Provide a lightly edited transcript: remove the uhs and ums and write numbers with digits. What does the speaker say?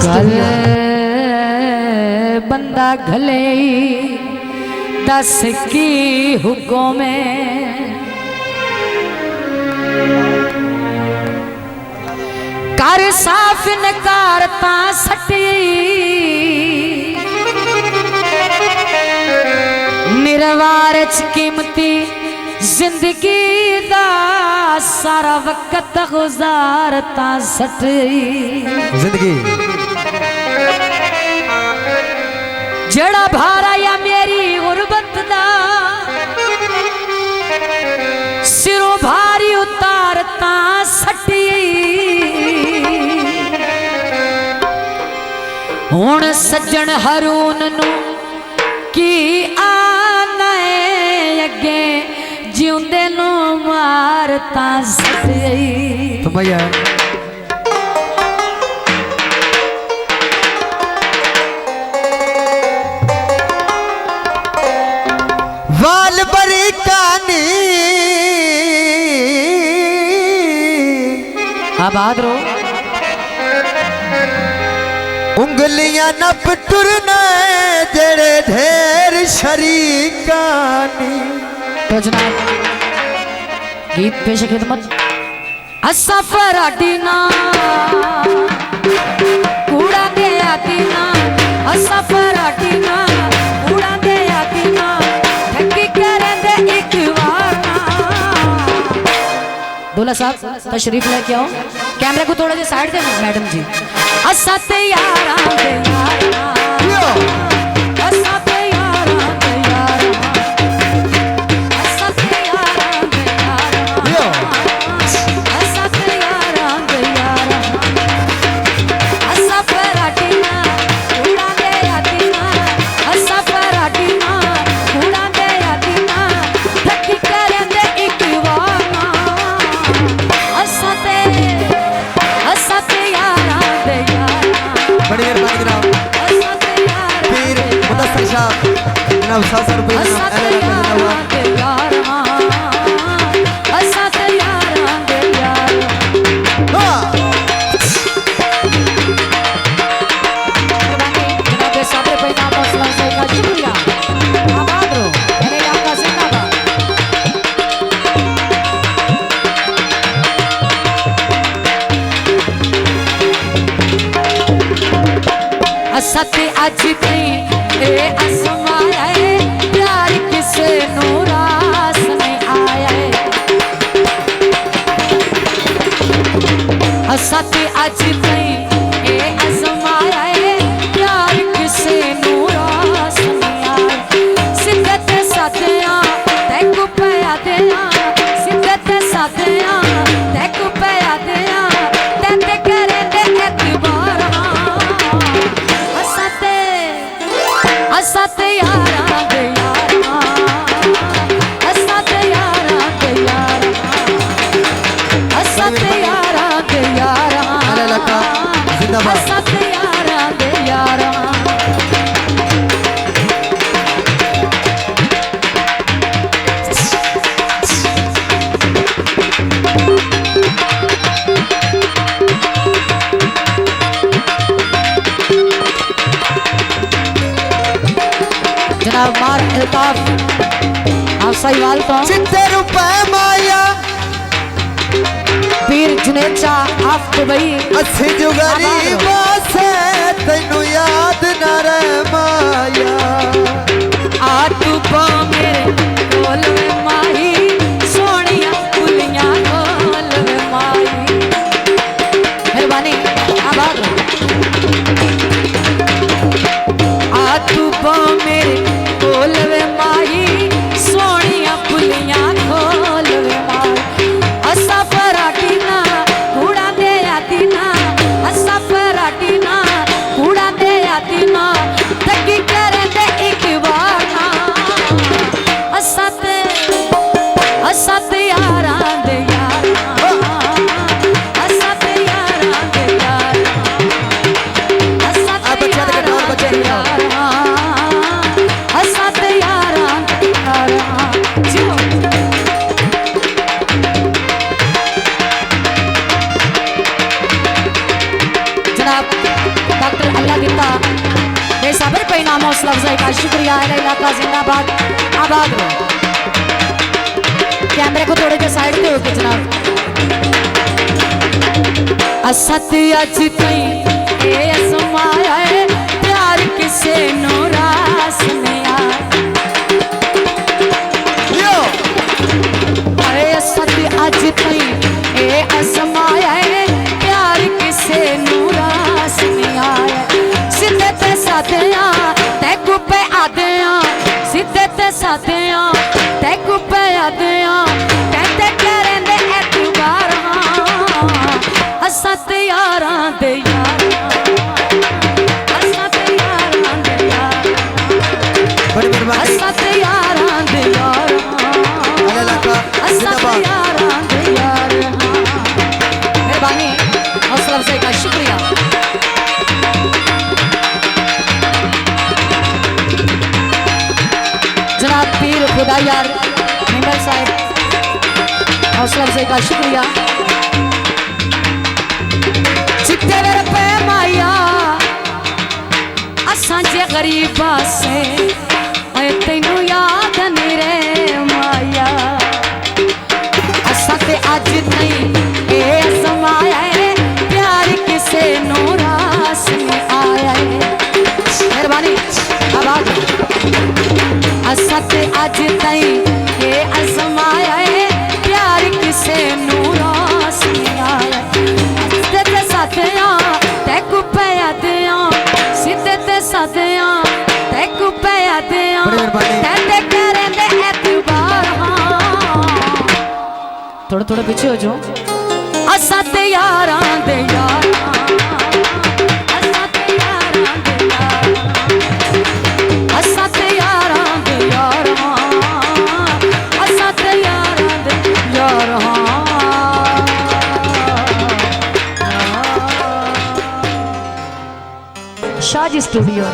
Studio. बंदा घले दस की हुक्कों में कर साफ नकारता सटी निर्वार च कीमती जिंदगी दा सारा वक्त गुजारता सटी जिंदगी जड़ा भारा या मेरी गुरबत दा सिरों भारी उतारता सटी हुण सज्जन हरूण नू की आना अगे जिउंदे नू मारता सटी तो भैया वाल बरी कानी आबाद रो उंगलियां नप टुरने जेड़े ढेर शरीकानी। तो जनाब गीत पेश खिदमत असा फराडीना कूड़ा दे आदीना असा फराडीना कूड़ा दे आदीना ठगी करे दे एक बार दूल्हा साहब तशरीफ लेके आओ कैमरे को थोड़ा सा साइड दे मैडम जी असा ते यारा दे यारा असा ते यारा दे यारा असा ते यारा दे यारा असा ते यारा दे यारा असा फराडीना कूड़ा दे आदीना असा फराडीना कूड़ा दे आदीना ठगी करे दे एक बार असा ते यारा दे यारा बड़ी मेहरबानी जनाब पीर मुदस्सिर साहब जनाब 700 रुपए सत्य अज ती ए असमाया प्यार किसे नूरास नहीं आया सत्य अज ती ए असमाया प्यार किसे नूरास नहीं आया सिद्धत साथिया तैको पया दिया सिद्धत साथिया तैको पया दिया तेते करे दे एतबार असा ते यारा दे यारा असा ते यारा दे यारा असा ते यारा दे यारा असा ते यारा दे यारा जनाब मार इल्ताफ आप सही वाल तो चित्ते रुपए माया पीर जुनेद शाह आप दुबई अस्सी जुगारी बासे तेनू याद न रहे माया आ तू पा मेरे कोल में माही सोनिया कुलियां कोल में माही मेहरबानी आबाद आ तू पा मेरे कोल में माही सोनिया कुलियां कोल में माही असा फराडीना कूड़ा दे आदीना असा फराडी मौका दिता बेसब्र पे नाम हौसला अफजाई का शुक्रिया है इलाका जिंदाबाद आबाद रहो। कैमरे को थोड़े से साइड पे होके जनाब असत अज तई ए समाया है प्यार किसे नो रास में आए असत अज तई ए असमाया है प्यार किसे नो रास में आया सीधे ते साथिया ते कुपे आदिया सीधे ते साथिया ते कुपे आदिया कहते करेंदे एतबार असत यारां दे यार असत यारां दे यार बड़ी मेहरबानी असत यारां दे यार अल इलाका असत जिंदाबाद। यारां दे यार मेहरबानी हौसला अफजाई का शुक्रिया। जनाब पीर खुदा यार मेंबर साहब हौसला अफजाई का शुक्रिया। चिट्टे मेरे पे माया असां जे गरीबा से ओए तैनू याद नहीं रे माया असां ते अज नहीं ए समाया है प्यार किसे नो रास में आया है मेहरबानी आवाज असां ते अज तई ए असमाया है प्यार किसे नो रास में आया सीधे साथिया ते कुपे आदिया सीधे ते साथिया ते कुपे आदिया बड़ी मेहरबानी। कहते करेंदे एतबार थोड़ा थोड़ा पीछे हो जाओ असां ते यारां दे यार असां ते यारां दे यार असां ते यारां दे यार असां ते यारां दे यार शाहजी स्टूडियो।